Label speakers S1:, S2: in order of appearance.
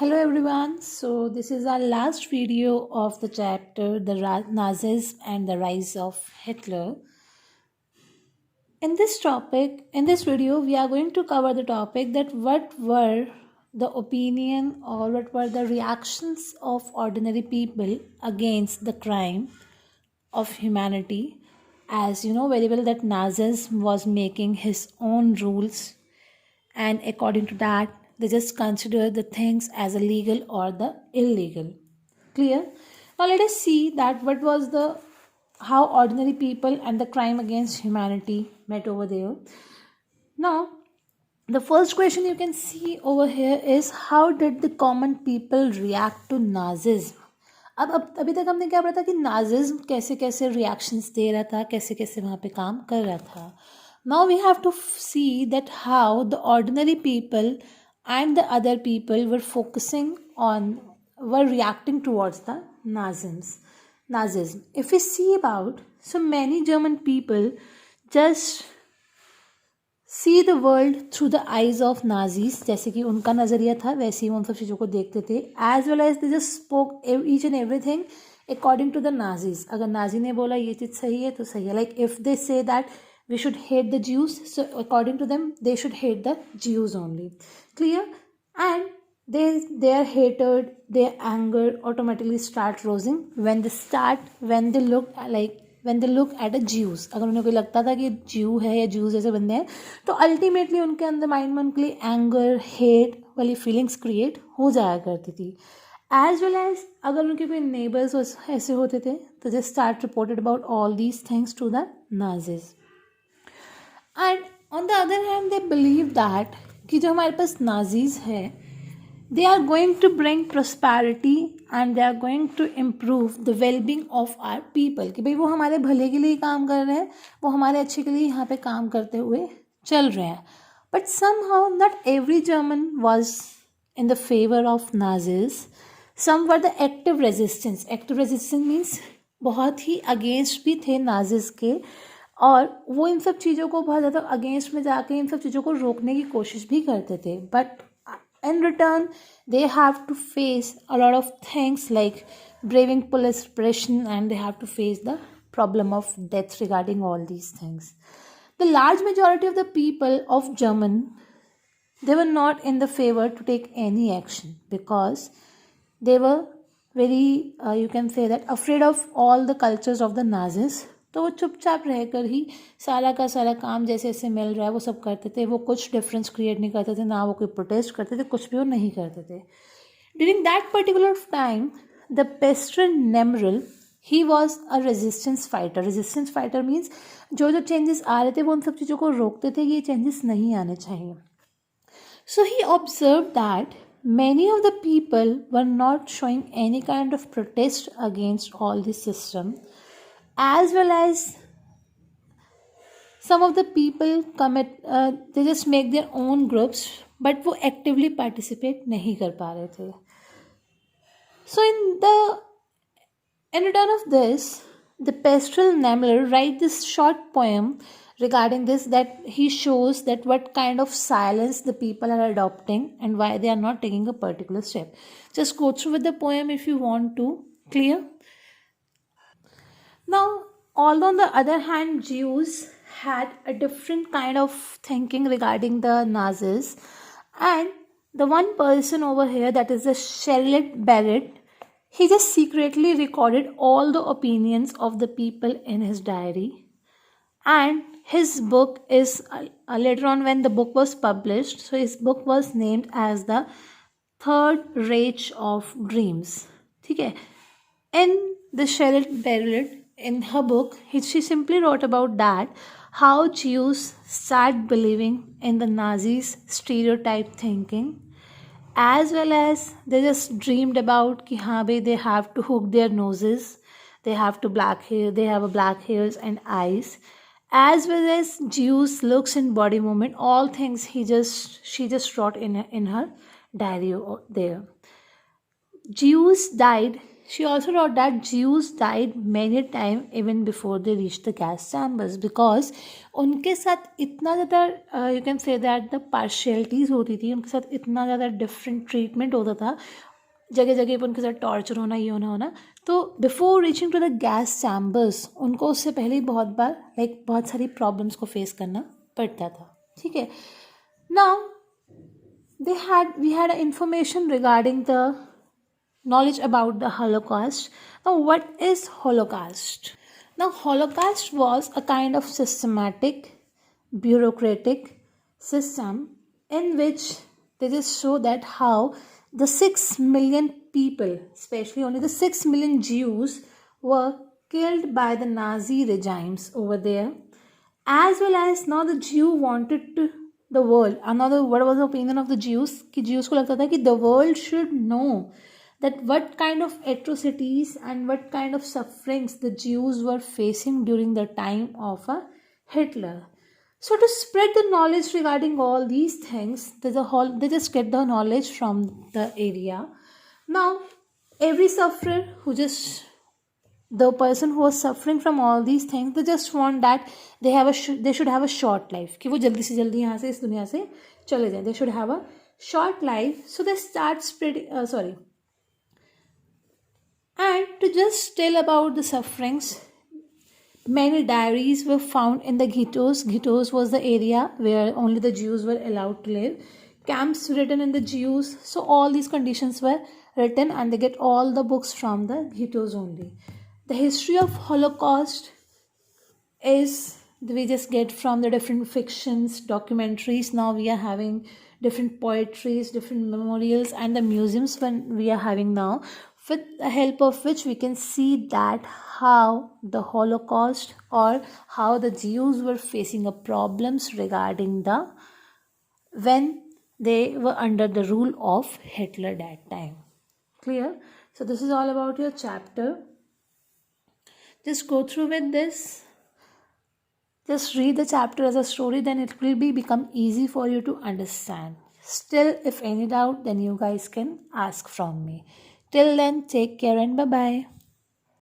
S1: Hello everyone. So this is our last video of the chapter the Nazis and the rise of Hitler. In this video we are going to cover the topic that what were the opinion or what were the reactions of ordinary people against the crime of humanity. As you know very well that Nazis was making his own rules, and according to that they just consider the things as illegal or the illegal. Clear? Now let us see that what was the how ordinary people and the crime against humanity met over there. Now the first question you can see over here is how did the common people react to Nazism. अब अभी तक हमने क्या पढ़ा था कि Nazism कैसे कैसे रिएक्शंस दे रहा था, कैसे कैसे वहाँ पे काम कर रहा था. Now we have to see that how the ordinary people and the other people were reacting towards the Nazism. If we see about, so many German people just see the world through the eyes of Nazis, जैसे कि उनका नज़रिया था वैसे ही उन सब चीज़ों को देखते थे. As well as they just spoke each and everything according to the Nazis. अगर नाजी ने बोला ये चीज़ सही है तो सही है. Like if they say that we should hate the Jews, so according to them they should hate the Jews only. Clear? And their hatred, their anger automatically start rising when they look at a Jews. अगर उन्हें कोई लगता था कि ज्यू है या Jews जैसे बंदे हैं तो अल्टीमेटली उनके अंदर माइंड में उनके लिए एंगर हेट वाली फीलिंग्स क्रिएट हो जाया करती थी. एज वेल एज अगर उनके कोई नेबर्स ऐसे होते थे तो they start reported about all these things to the Nazis. And on the other hand they believe that कि जो हमारे पास नाजीज है they are going to bring prosperity and they are going to improve the well-being of our people. कि भाई वो हमारे भले के लिए काम कर रहे हैं, वो हमारे अच्छे के लिए यहाँ पे काम करते हुए चल रहे हैं. But somehow not every German was in the favor of Nazis. Some were the active resistance. Active resistance means बहुत ही अगेंस्ट भी थे नाजिस के, और वो इन सब चीज़ों को बहुत ज़्यादा अगेंस्ट में जाके इन सब चीज़ों को रोकने की कोशिश भी करते थे. But in return they have to face a lot of things like braving police repression, and they have to face the problem of death regarding all these things. The large majority of the people of German, they were not in the favor to take any action because they were very you can say that afraid of all the cultures of the Nazis. तो वो चुपचाप रहकर ही सारा का सारा काम जैसे जैसे मिल रहा है वो सब करते थे. वो कुछ डिफरेंस क्रिएट नहीं करते थे, ना वो कोई प्रोटेस्ट करते थे, कुछ भी वो नहीं करते थे. During that particular time the pastor Niemoller, he was a resistance fighter. Resistance fighter means जो जो चेंजेस आ रहे थे वो उन सब चीज़ों को रोकते थे, ये चेंजेस नहीं आने चाहिए. So he observe that many of the people were not showing any kind of protest against all this system, as well as some of the people they just make their own groups, but वो actively participate नहीं कर पा रहे थे. So in return of this, the pastoral Nemler write this short poem regarding this, that he shows that what kind of silence the people are adopting and why they are not taking a particular step. Just go through with the poem if you want to. Clear? Now, although on the other hand, Jews had a different kind of thinking regarding the Nazis, and the one person over here, that is the Charlotte Barrett, he just secretly recorded all the opinions of the people in his diary. And his book is later on when the book was published, so his book was named as the Third Reich of Dreams. ठीक है? In the Charlotte Barrett, in her book, she simply wrote about that how Jews start believing in the Nazis' stereotype thinking, as well as they just dreamed about कि हाँ भाई they have to hook their noses, they have to black hair, they have a black hairs and eyes, as well as Jews looks and body movement, all things she just wrote in her diary there. Jews died. She also wrote that Jews died many times even before they reached the gas chambers because उनके साथ इतना ज़्यादा you can say that the partialities होती थी, उनके साथ इतना ज़्यादा different treatment होता था, जगह जगह पर उनके साथ टॉर्चर होना, ये होना, तो before reaching to the gas chambers उनको उससे पहले ही बहुत बार बहुत सारी प्रॉब्लम्स को फेस करना पड़ता था. ठीक है. Now we had information regarding the knowledge about the Holocaust. Now, what is Holocaust? Now, Holocaust was a kind of systematic, bureaucratic system in which they just show that how the 6 million people, especially only the 6 million Jews, were killed by the Nazi regimes over there, as well as now the Jew wanted to the world. Another, what was the opinion of the Jews? कि Jews को लगता था कि the world should know that what kind of atrocities and what kind of sufferings the Jews were facing during the time of Hitler. So to spread the knowledge regarding all these things, they just get the knowledge from the area. Now, every sufferer the person who was suffering from all these things, they just want that they should have a short life. कि वो जल्दी से जल्दी यहाँ से इस दुनिया से चले जाएं. They should have a short life. So they start spreading. And to just tell about the sufferings, many diaries were found in the ghettos. Ghettos was the area where only the Jews were allowed to live. Camps written in the Jews. So all these conditions were written, and they get all the books from the ghettos only. The history of Holocaust is we just get from the different fictions, documentaries. Now we are having different poetries, different memorials, and the museums when we are having now, with the help of which we can see that how the Holocaust or how the Jews were facing a problems regarding when they were under the rule of Hitler that time. Clear? So this is all about your chapter. Just go through with this. Just read the chapter as a story, then it will become easy for you to understand. Still, if any doubt, then you guys can ask from me. Till then, take care and bye-bye.